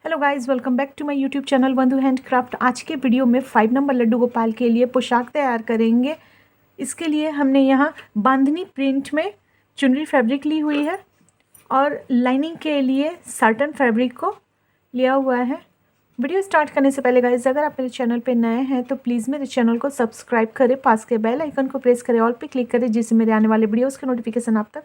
Hello guys, welcome back to my YouTube channel Bandhu handcraft. आज के video में 5 number Laddu Gopal के लिए पोशाक तैयार करेंगे। इसके लिए हमने यहाँ बांधनी प्रिंट में चुनरी फैब्रिक ली हुई है और लाइनिंग के लिए साटन फैब्रिक को लिया हुआ है। वीडियो स्टार्ट करने से पहले गाइस, अगर आप मेरे चैनल पे नए हैं तो प्लीज़ मेरे चैनल को सब्सक्राइब करें, पास के बेल आइकन को प्रेस करें, ऑल पे क्लिक करें, जिससे मेरे आने वाले वीडियोज़ के नोटिफिकेशन आप तक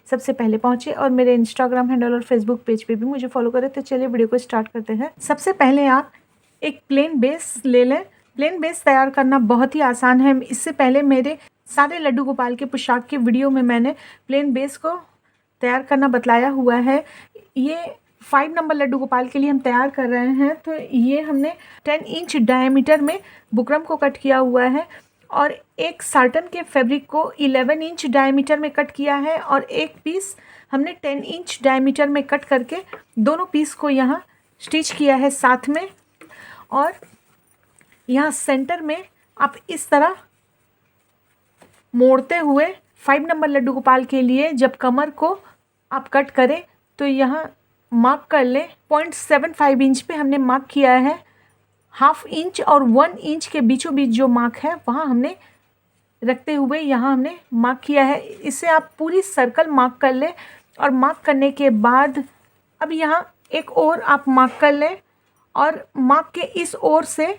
सबसे पहले पहुंचे। और मेरे इंस्टाग्राम हैंडल और फेसबुक पेज पे भी मुझे फॉलो करें। तो चलिए वीडियो को स्टार्ट करते हैं। सबसे पहले आप एक प्लेन बेस ले लें। प्लेन बेस तैयार करना बहुत ही आसान है। इससे पहले मेरे सारे लड्डू गोपाल के पोशाक के वीडियो में मैंने प्लेन बेस को तैयार करना बतलाया हुआ है। ये 5 नंबर लड्डू गोपाल के लिए हम तैयार कर रहे हैं। तो ये हमने 10 इंच डायमीटर में बुकरम को कट किया हुआ है और एक साटन के फैब्रिक को 11 इंच डायमीटर में कट किया है और एक पीस हमने 10 इंच डायमीटर में कट करके दोनों पीस को यहाँ स्टिच किया है साथ में। और यहाँ सेंटर में आप इस तरह मोड़ते हुए 5 नंबर लड्डू गोपाल के लिए जब कमर को आप कट करें तो यहाँ मार्क कर लें। 0.75 इंच पे हमने मार्क किया है। ½ इंच और 1 इंच के बीचों बीच जो मार्क है वहाँ हमने रखते हुए यहाँ हमने मार्क किया है। इसे आप पूरी सर्कल मार्क कर लें और मार्क करने के बाद अब यहाँ एक और आप मार्क कर लें और मार्क के इस ओर से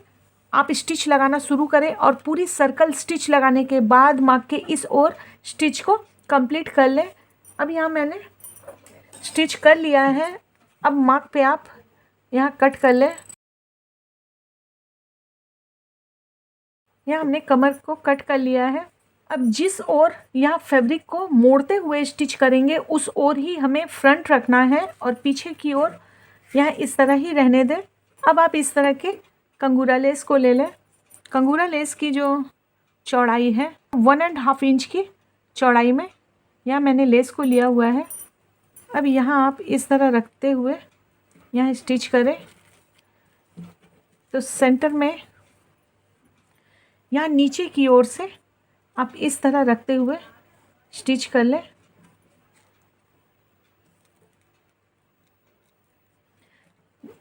आप स्टिच लगाना शुरू करें और पूरी सर्कल स्टिच लगाने के बाद मार्क के इस ओर स्टिच को कंप्लीट कर लें। अब यहाँ मैंने स्टिच कर लिया है। अब मार्क पे आप यहाँ कट कर लें। यहाँ हमने कमर को कट कर लिया है। अब जिस ओर यहाँ फैब्रिक को मोड़ते हुए स्टिच करेंगे उस ओर ही हमें फ्रंट रखना है और पीछे की ओर यहाँ इस तरह ही रहने दें। अब आप इस तरह के कंगूरा लेस को ले लें। कंगूरा लेस की जो चौड़ाई है 1.5 इंच की चौड़ाई में यहाँ मैंने लेस को लिया हुआ है। अब यहाँ आप इस तरह रखते हुए यहाँ स्टिच करें तो सेंटर में यहाँ नीचे की ओर से आप इस तरह रखते हुए स्टिच कर लें।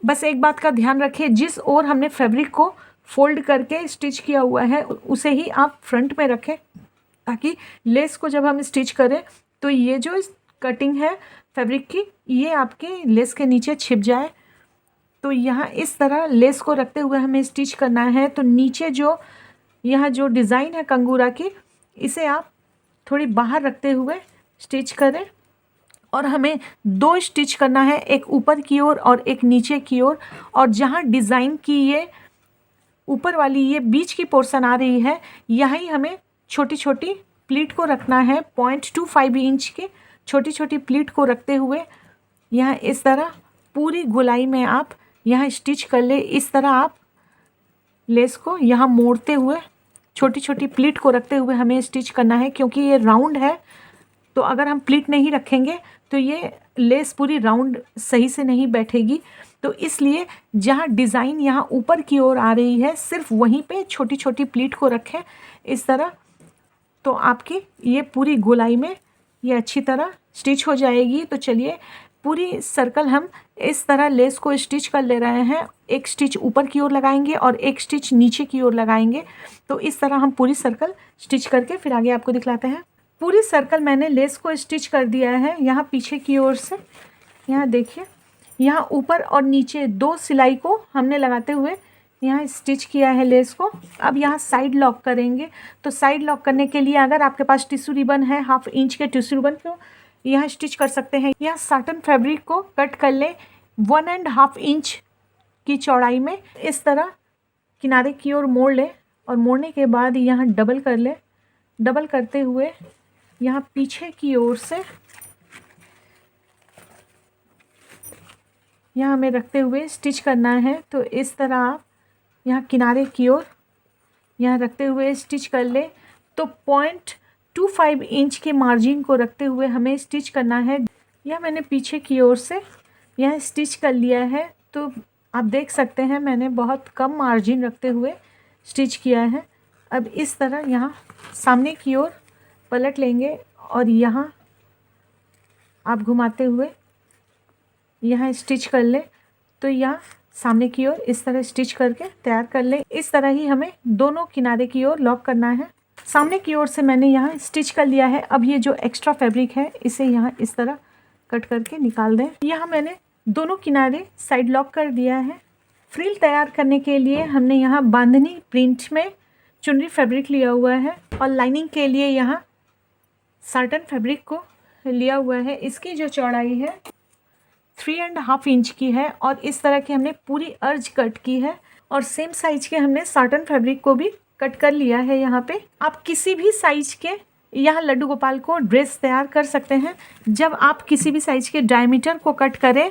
बस एक बात का ध्यान रखें, जिस ओर हमने फैब्रिक को फोल्ड करके स्टिच किया हुआ है उसे ही आप फ्रंट में रखें ताकि लेस को जब हम स्टिच करें तो ये जो कटिंग है फैब्रिक की ये आपके लेस के नीचे छिप जाए। तो यहाँ इस तरह लेस को रखते हुए हमें स्टिच करना है। तो नीचे जो यहाँ जो डिज़ाइन है कंगूरा की इसे आप थोड़ी बाहर रखते हुए स्टिच करें और हमें 2 स्टिच करना है, एक ऊपर की ओर और एक नीचे की ओर। और जहाँ डिज़ाइन की ये ऊपर वाली ये बीच की पोर्शन आ रही है यहाँ ही हमें छोटी छोटी प्लीट को रखना है। 0.25 इंच के छोटी छोटी प्लीट को रखते हुए यहाँ इस तरह पूरी गोलाई में आप यहाँ स्टिच कर ले। इस तरह आप लेस को यहाँ मोड़ते हुए छोटी छोटी प्लीट को रखते हुए हमें स्टिच करना है। क्योंकि ये राउंड है तो अगर हम प्लीट नहीं रखेंगे तो ये लेस पूरी राउंड सही से नहीं बैठेगी। तो इसलिए जहाँ डिज़ाइन यहाँ ऊपर की ओर आ रही है सिर्फ वहीं पे छोटी छोटी प्लीट को रखें इस तरह। तो आपकी ये पूरी गोलाई में ये अच्छी तरह स्टिच हो जाएगी। तो चलिए पूरी सर्कल हम इस तरह लेस को स्टिच कर ले रहे हैं। एक स्टिच ऊपर की ओर लगाएंगे और एक स्टिच नीचे की ओर लगाएंगे। तो इस तरह हम पूरी सर्कल स्टिच करके फिर आगे आपको दिखलाते हैं। पूरी सर्कल मैंने लेस को स्टिच कर दिया है। यहाँ पीछे की ओर से यहाँ देखिए, यहाँ ऊपर और नीचे 2 सिलाई को हमने लगाते हुए यहाँ स्टिच किया है लेस को। अब यहाँ साइड लॉक करेंगे। तो साइड लॉक करने के लिए अगर आपके पास टिश्यू रिबन है, ½ इंच के टिश्यू रिबन को यहाँ स्टिच कर सकते हैं। यहाँ साटन फैब्रिक को कट कर लें 1.5 इंच की चौड़ाई में। इस तरह किनारे की ओर मोड़ लें और मोड़ने के बाद यहाँ डबल कर लें। डबल करते हुए यहाँ पीछे की ओर से यहाँ हमें रखते हुए स्टिच करना है। तो इस तरह आप यहाँ किनारे की ओर यहाँ रखते हुए स्टिच कर ले। तो 0.25 इंच के मार्जिन को रखते हुए हमें स्टिच करना है। यह मैंने पीछे की ओर से यह स्टिच कर लिया है। तो आप देख सकते हैं मैंने बहुत कम मार्जिन रखते हुए स्टिच किया है। अब इस तरह यहाँ सामने की ओर पलट लेंगे और यहाँ आप घुमाते हुए यहाँ स्टिच कर लें। तो यहाँ सामने की ओर इस तरह स्टिच करके तैयार कर लें। इस तरह ही हमें दोनों किनारे की ओर लॉक करना है। सामने की ओर से मैंने यहाँ स्टिच कर लिया है। अब ये जो एक्स्ट्रा फैब्रिक है इसे यहाँ इस तरह कट करके निकाल दें। यहाँ मैंने दोनों किनारे साइड लॉक कर दिया है। फ्रिल तैयार करने के लिए हमने यहाँ बांधनी प्रिंट में चुनरी फैब्रिक लिया हुआ है और लाइनिंग के लिए यहाँ साटन फैब्रिक को लिया हुआ है। इसकी जो चौड़ाई है 3.5 इंच की है और इस तरह की हमने पूरी अर्ज कट की है और सेम साइज के हमने साटन फैब्रिक को भी कट कर लिया है। यहाँ पे आप किसी भी साइज के यहाँ लड्डू गोपाल को ड्रेस तैयार कर सकते हैं। जब आप किसी भी साइज के डायमीटर को कट करें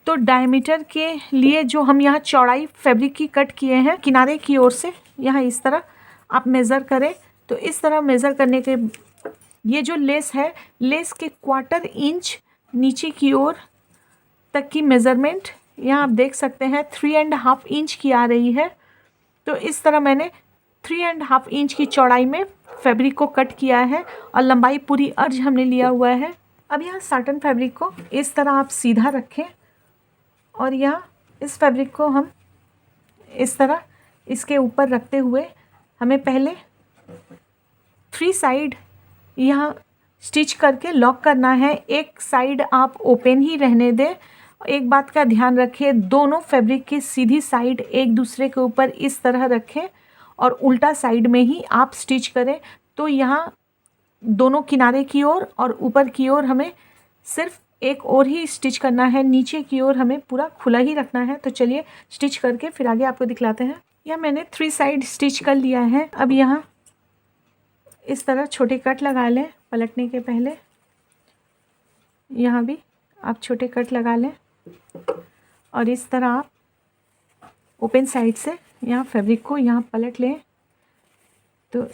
तो डायमीटर के लिए जो हम यहाँ चौड़ाई फैब्रिक की कट किए हैं किनारे की ओर से यहाँ इस तरह आप मेज़र करें। तो इस तरह मेज़र करने के ये जो लेस है, लेस के 1/4 इंच नीचे की ओर तक की मेज़रमेंट यहाँ आप देख सकते हैं 3.5 इंच की आ रही है। तो इस तरह मैंने 3.5 इंच की चौड़ाई में फैब्रिक को कट किया है और लंबाई पूरी अर्ज हमने लिया हुआ है। अब यहाँ साटन फैब्रिक को इस तरह आप सीधा रखें और यहाँ इस फैब्रिक को हम इस तरह इसके ऊपर रखते हुए हमें पहले 3 साइड यहाँ स्टिच करके लॉक करना है। एक साइड आप ओपन ही रहने दें। एक बात का ध्यान रखें, दोनों फैब्रिक की सीधी साइड एक दूसरे के ऊपर इस तरह रखें और उल्टा साइड में ही आप स्टिच करें। तो यहाँ दोनों किनारे की ओर और ऊपर की ओर हमें सिर्फ एक और ही स्टिच करना है, नीचे की ओर हमें पूरा खुला ही रखना है। तो चलिए स्टिच करके फिर आगे आपको दिखलाते हैं। यह मैंने 3 साइड स्टिच कर लिया है। अब यहाँ इस तरह छोटे कट लगा लें पलटने के पहले। यहाँ भी आप छोटे कट लगा लें और इस तरह आप ओपन साइड से यहाँ फैब्रिक को यहाँ पलट लें। तो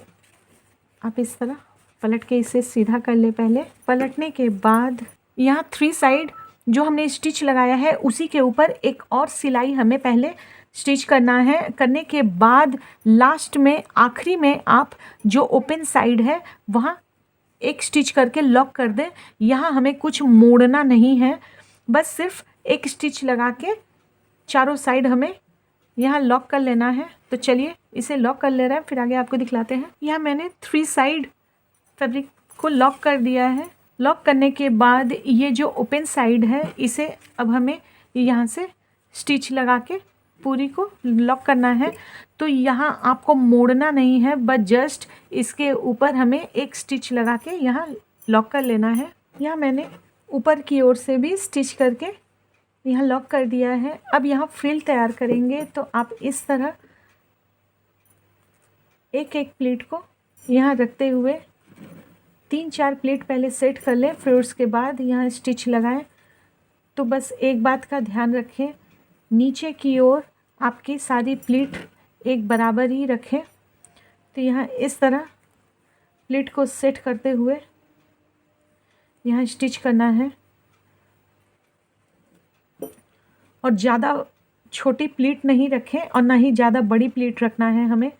आप इस तरह पलट के इसे सीधा कर ले। पहले पलटने के बाद यहाँ 3 साइड जो हमने स्टिच लगाया है उसी के ऊपर एक और सिलाई हमें पहले स्टिच करना है। करने के बाद लास्ट में आखिरी में आप जो ओपन साइड है वहाँ एक स्टिच करके लॉक कर दें। यहाँ हमें कुछ मोड़ना नहीं है, बस सिर्फ एक स्टिच लगा के चारों साइड हमें यहाँ लॉक कर लेना है। तो चलिए इसे लॉक कर ले रहे हैं, फिर आगे आपको दिखलाते हैं। यहाँ मैंने 3 साइड फैब्रिक को लॉक कर दिया है। लॉक करने के बाद ये जो ओपन साइड है इसे अब हमें यहाँ से स्टिच लगा के पूरी को लॉक करना है। तो यहाँ आपको मोड़ना नहीं है, बस जस्ट इसके ऊपर हमें एक स्टिच लगा के यहाँ लॉक कर लेना है। यहाँ मैंने ऊपर की ओर से भी स्टिच करके यहाँ लॉक कर दिया है। अब यहाँ फ्रिल तैयार करेंगे तो आप इस तरह एक एक प्लेट को यहाँ रखते हुए 3-4 प्लेट पहले सेट कर लें, फिर उसके बाद यहाँ स्टिच लगाएं। तो बस एक बात का ध्यान रखें, नीचे की ओर आपकी सारी प्लेट एक बराबर ही रखें। तो यहाँ इस तरह प्लेट को सेट करते हुए यहाँ स्टिच करना है और ज़्यादा छोटी प्लेट नहीं रखें और ना ही ज़्यादा बड़ी प्लेट रखना है। हमें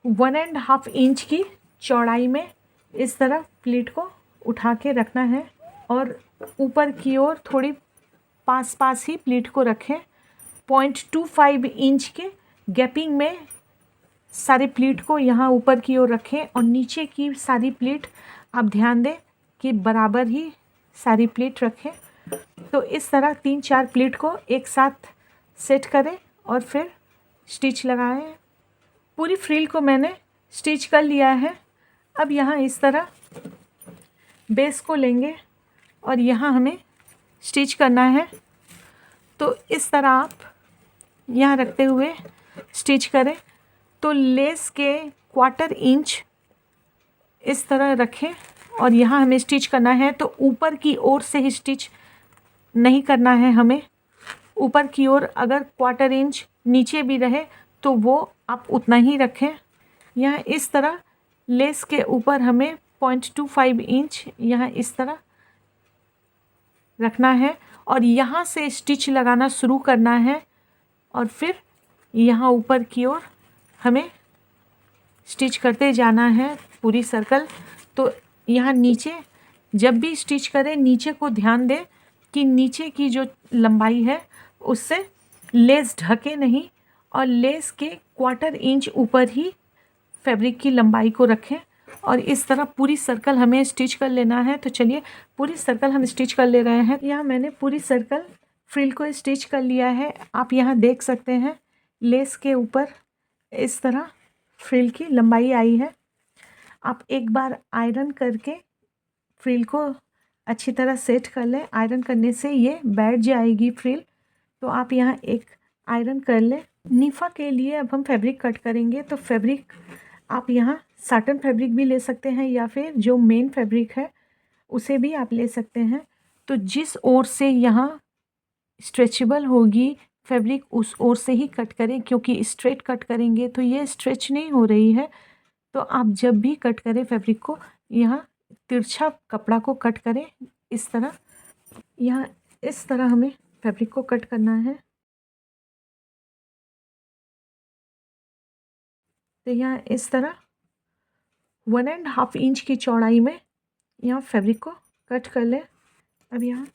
1.5 इंच की चौड़ाई में इस तरह प्लेट को उठा के रखना है और ऊपर की ओर थोड़ी पास ही प्लेट को रखें। 0.25 इंच के गैपिंग में सारी प्लेट को यहाँ ऊपर की ओर रखें और नीचे की सारी प्लेट आप ध्यान दें कि बराबर ही सारी प्लेट रखें। तो इस तरह 3-4 प्लेट को एक साथ सेट करें और फिर स्टिच लगाएं। पूरी फ्रिल को मैंने स्टिच कर लिया है। अब यहाँ इस तरह बेस को लेंगे और यहाँ हमें स्टिच करना है। तो इस तरह आप यहाँ रखते हुए स्टिच करें। तो लेस के 1/4 इंच इस तरह रखें और यहाँ हमें स्टिच करना है। तो ऊपर की ओर से ही स्टिच नहीं करना है हमें। ऊपर की ओर अगर 1/4 इंच नीचे भी रहे तो वो आप उतना ही रखें। यहाँ इस तरह लेस के ऊपर हमें 0.25 इंच यहाँ इस तरह रखना है और यहाँ से स्टिच लगाना शुरू करना है और फिर यहाँ ऊपर की ओर हमें स्टिच करते जाना है पूरी सर्कल। तो यहाँ नीचे जब भी स्टिच करें नीचे को ध्यान दें कि नीचे की जो लंबाई है उससे लेस ढके नहीं और लेस के 1/4 इंच ऊपर ही फैब्रिक की लंबाई को रखें और इस तरह पूरी सर्कल हमें स्टिच कर लेना है। तो चलिए पूरी सर्कल हम स्टिच कर ले रहे हैं। यहाँ मैंने पूरी सर्कल फ्रिल को स्टिच कर लिया है। आप यहाँ देख सकते हैं लेस के ऊपर इस तरह फ्रिल की लंबाई आई है। आप एक बार आयरन करके फ्रिल को अच्छी तरह सेट कर लें। आयरन करने से ये बैठ जाएगी फ्रिल, तो आप यहाँ एक आयरन कर लें। निफा के लिए अब हम फैब्रिक कट करेंगे, तो फैब्रिक आप यहाँ साटन फैब्रिक भी ले सकते हैं या फिर जो मेन फैब्रिक है उसे भी आप ले सकते हैं। तो जिस ओर से यहाँ स्ट्रेचेबल होगी फैब्रिक उस ओर से ही कट करें, क्योंकि स्ट्रेट कट करेंगे तो ये स्ट्रेच नहीं हो रही है। तो आप जब भी कट करें फैब्रिक को, यहाँ तिरछा कपड़ा को कट करें इस तरह। यहाँ इस तरह हमें फैब्रिक को कट करना है। तो यहाँ इस तरह 1.5 इंच की चौड़ाई में यहाँ फैब्रिक को कट कर लें। अब यहाँ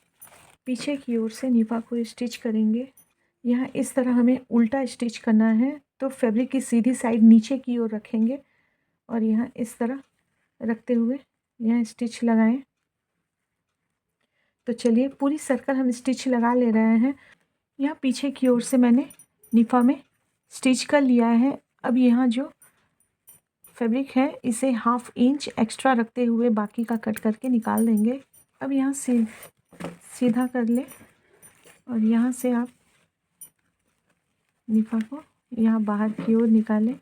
पीछे की ओर से निफा को स्टिच करेंगे। यहाँ इस तरह हमें उल्टा स्टिच करना है, तो फैब्रिक की सीधी साइड नीचे की ओर रखेंगे और यहाँ इस तरह रखते हुए यहाँ स्टिच लगाएं। तो चलिए पूरी सर्कल हम स्टिच लगा ले रहे हैं। यहाँ पीछे की ओर से मैंने निफा में स्टिच कर लिया है। अब यहाँ जो फैब्रिक है इसे 1/2 इंच एक्स्ट्रा रखते हुए बाकी का कट करके निकाल देंगे। अब यहाँ सीधा कर ले और यहाँ से आप निफा को यहाँ बाहर की ओर निकालें।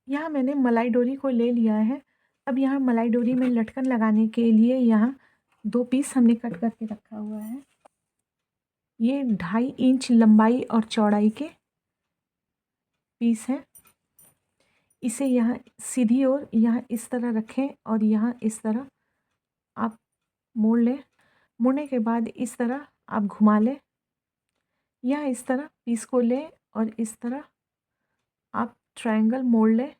यहाँ मैंने मलाई डोरी को ले लिया है। अब यहाँ मलाई डोरी में लटकन लगाने के लिए यहाँ 2 पीस हमने कट करके रखा हुआ है। ये 2.5 इंच लंबाई और चौड़ाई के पीस हैं। इसे यहाँ सीधी ओर यहाँ इस तरह रखें और यहाँ इस तरह आप मोड़ लें। मोड़ने के बाद इस तरह आप घुमा लें। यहाँ इस तरह पीस को लें और इस तरह आप ट्रायंगल मोड़ लें।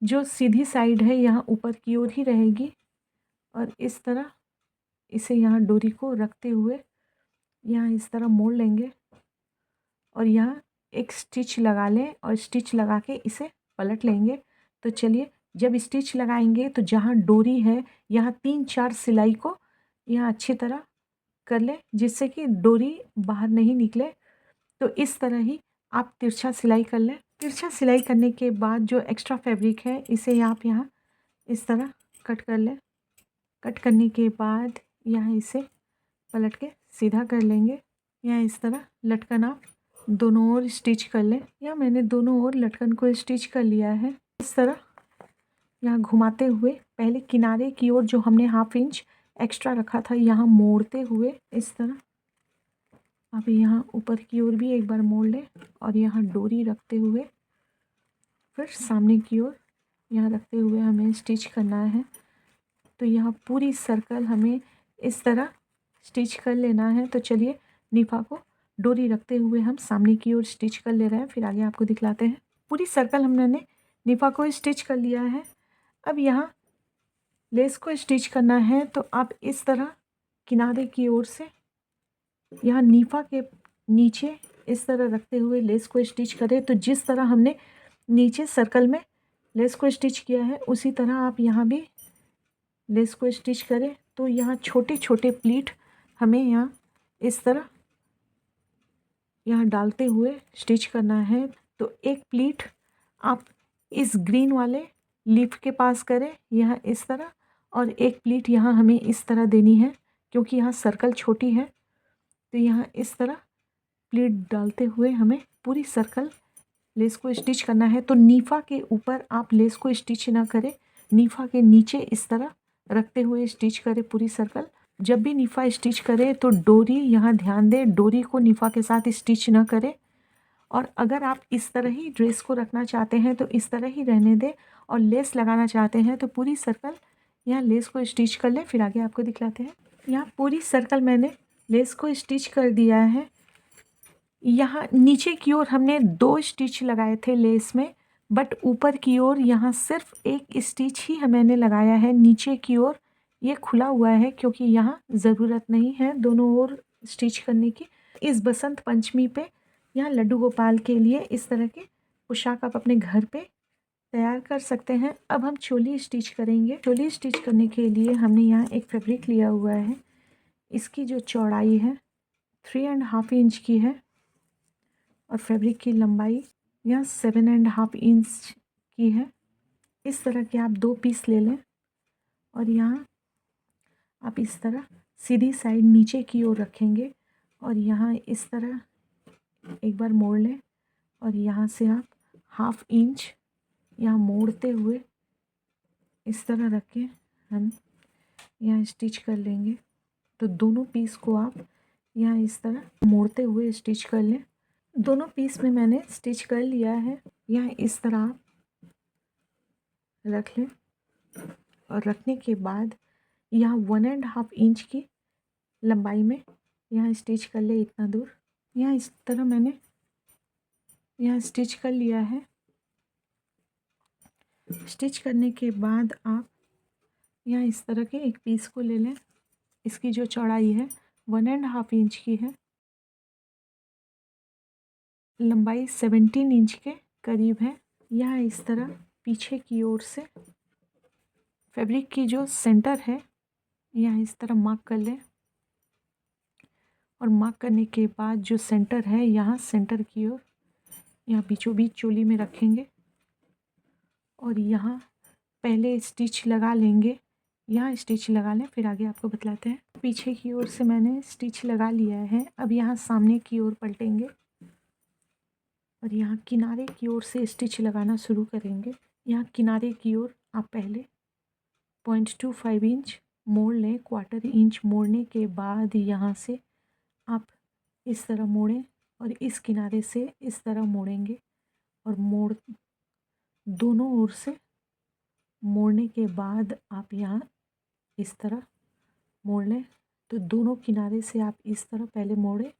जो सीधी साइड है यहाँ ऊपर की ओर ही रहेगी और इस तरह इसे यहाँ डोरी को रखते हुए यहाँ इस तरह मोड़ लेंगे और यहाँ एक स्टिच लगा लें और स्टिच लगा के इसे पलट लेंगे। तो चलिए जब स्टिच लगाएंगे तो जहाँ डोरी है यहाँ 3-4 सिलाई को यहाँ अच्छी तरह कर लें, जिससे कि डोरी बाहर नहीं निकले। तो इस तरह ही आप तिरछा सिलाई कर लें। तिरछा सिलाई करने के बाद जो एक्स्ट्रा फैब्रिक है इसे आप यहाँ इस तरह कट कर लें। कट करने के बाद यहाँ इसे पलट के सीधा कर लेंगे। यहाँ इस तरह लटकन आप दोनों ओर स्टिच कर लें। यहाँ मैंने दोनों ओर लटकन को स्टिच कर लिया है। इस तरह यहाँ घुमाते हुए पहले किनारे की ओर जो हमने 1/2 इंच एक्स्ट्रा रखा था यहाँ मोड़ते हुए इस तरह अब यहाँ ऊपर की ओर भी एक बार मोड़ लें और यहाँ डोरी रखते हुए फिर सामने की ओर यहाँ रखते हुए हमें स्टिच करना है। तो यहाँ पूरी सर्कल हमें इस तरह स्टिच कर लेना है। तो चलिए निफा को डोरी रखते हुए हम सामने की ओर स्टिच कर ले रहे हैं, फिर आगे आपको दिखलाते हैं। पूरी सर्कल हमने निफा को स्टिच कर लिया है। अब यहाँ लेस को स्टिच करना है, तो आप इस तरह किनारे की ओर से यहाँ निफा के नीचे इस तरह रखते हुए लेस को स्टिच करें। तो जिस तरह हमने नीचे सर्कल में लेस को स्टिच किया है उसी तरह आप यहाँ भी लेस को स्टिच करें। तो यहाँ छोटे छोटे प्लीट हमें यहाँ इस तरह यहाँ डालते हुए स्टिच करना है। तो एक प्लीट आप इस ग्रीन वाले लीफ के पास करें यहाँ इस तरह, और एक प्लीट यहाँ हमें इस तरह देनी है क्योंकि यहाँ सर्कल छोटी है। तो यहाँ इस तरह प्लीट डालते हुए हमें पूरी सर्कल लेस को स्टिच करना है। तो निफा के ऊपर आप लेस को स्टिच ना करें, निफा के नीचे इस तरह रखते हुए स्टिच करें पूरी सर्कल। जब भी निफा स्टिच करें तो डोरी यहाँ ध्यान दें, डोरी को निफा के साथ स्टिच ना करें। और अगर आप इस तरह ही ड्रेस को रखना चाहते हैं तो इस तरह ही रहने दें, और लेस लगाना चाहते हैं तो पूरी सर्कल यहाँ लेस को स्टिच कर लें, फिर आगे आपको दिखलाते हैं। यहाँ पूरी सर्कल मैंने लेस को स्टिच कर दिया है। यहाँ नीचे की ओर हमने 2 स्टिच लगाए थे लेस में, बट ऊपर की ओर यहाँ सिर्फ एक स्टिच ही मैंने लगाया है नीचे की ओर ये खुला हुआ है क्योंकि यहाँ ज़रूरत नहीं है दोनों ओर स्टिच करने की। इस बसंत पंचमी पे यहाँ लड्डू गोपाल के लिए इस तरह के पोशाक आप अपने घर पे तैयार कर सकते हैं। अब हम चोली स्टिच करेंगे। चोली स्टिच करने के लिए हमने यहाँ एक फैब्रिक लिया हुआ है। इसकी जो चौड़ाई है 3.5 इंच की है और फैब्रिक की लंबाई यहाँ 7.5 इंच की है। इस तरह के आप 2 पीस ले लें और यहाँ आप इस तरह सीधी साइड नीचे की ओर रखेंगे और यहाँ इस तरह एक बार मोड़ लें और यहाँ से आप 1/2 इंच यहाँ मोड़ते हुए इस तरह रख के हम यहाँ स्टिच कर लेंगे। तो दोनों पीस को आप यहाँ इस तरह मोड़ते हुए स्टिच कर लें। दोनों पीस में मैंने स्टिच कर लिया है। यहाँ इस तरह आप रख लें और रखने के बाद यहाँ 1.5 इंच की लंबाई में यहाँ स्टिच कर ले इतना दूर। यहाँ इस तरह मैंने यहाँ स्टिच कर लिया है। स्टिच करने के बाद आप यहाँ इस तरह के एक पीस को ले लें। इसकी जो चौड़ाई है 1.5 इंच की है, लंबाई 17 इंच के करीब है। यहाँ इस तरह पीछे की ओर से फैब्रिक की जो सेंटर है यहाँ इस तरह मार्क कर लें और मार्क करने के बाद जो सेंटर है यहाँ सेंटर की ओर यहाँ बीचों बीच चोली में रखेंगे और यहाँ पहले स्टिच लगा लेंगे। यहाँ स्टिच लगा लें फिर आगे आपको बतलाते हैं। पीछे की ओर से मैंने स्टिच लगा लिया है। अब यहाँ सामने की ओर पलटेंगे और यहाँ किनारे की ओर से स्टिच लगाना शुरू करेंगे। यहाँ किनारे की ओर आप पहले 0.25 इंच मोड़ लें। 1/4 इंच मोड़ने के बाद यहाँ से आप इस तरह मोड़ें और इस किनारे से इस तरह मोड़ेंगे और दोनों ओर से मोड़ने के बाद आप यहाँ इस तरह मोड़ लें। तो दोनों किनारे से आप इस तरह पहले मोड़ें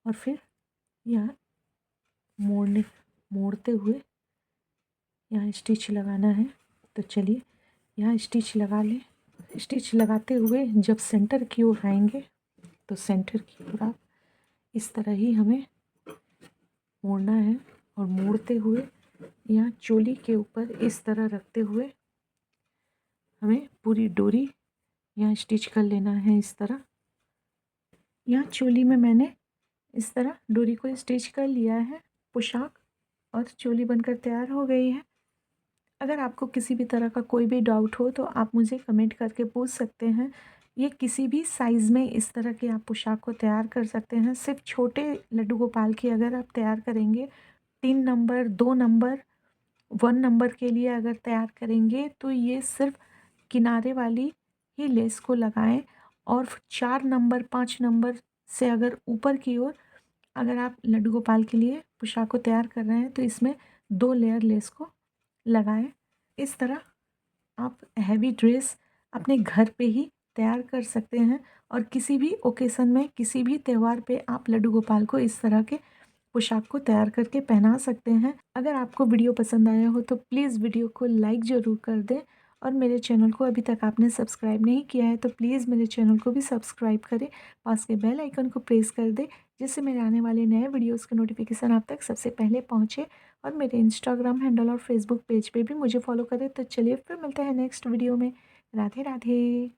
और फिर यहाँ मोड़ते हुए यहाँ स्टिच लगाना है। तो चलिए यहाँ स्टिच लगा लें। स्टिच लगाते हुए जब सेंटर की ओर आएंगे तो सेंटर की ओर आप इस तरह ही हमें मोड़ना है और मोड़ते हुए यहाँ चोली के ऊपर इस तरह रखते हुए हमें पूरी डोरी यहाँ स्टिच कर लेना है। इस तरह यहाँ चोली में मैंने इस तरह डोरी को स्टिच कर लिया है। पोशाक और चोली बनकर तैयार हो गई है। अगर आपको किसी भी तरह का कोई भी डाउट हो तो आप मुझे कमेंट करके पूछ सकते हैं। ये किसी भी साइज़ में इस तरह के आप पोशाक को तैयार कर सकते हैं। सिर्फ छोटे लड्डू गोपाल की अगर आप तैयार करेंगे 3 नंबर 2 नंबर 1 नंबर के लिए अगर तैयार करेंगे तो ये सिर्फ किनारे वाली ही लेस को लगाएं और 4 नंबर 5 नंबर से अगर ऊपर की ओर अगर आप लड्डू गोपाल के लिए पोशाक को तैयार कर रहे हैं तो इसमें 2 लेयर लेस को लगाएं। इस तरह आप हैवी ड्रेस अपने घर पे ही तैयार कर सकते हैं और किसी भी ओकेज़न में किसी भी त्यौहार पे आप लड्डू गोपाल को इस तरह के पोशाक को तैयार करके पहना सकते हैं। अगर आपको वीडियो पसंद आया हो तो प्लीज़ वीडियो को लाइक ज़रूर कर दें और मेरे चैनल को अभी तक आपने सब्सक्राइब नहीं किया है तो प्लीज़ मेरे चैनल को भी सब्सक्राइब करें। पास के बेल आइकन को प्रेस कर दें जिससे मेरे आने वाले नए वीडियोज़ का नोटिफिकेशन आप तक सबसे पहले पहुँचे। और मेरे इंस्टाग्राम हैंडल और फेसबुक पेज पे भी मुझे फॉलो करें। तो चलिए फिर मिलते हैं नेक्स्ट वीडियो में। राधे राधे।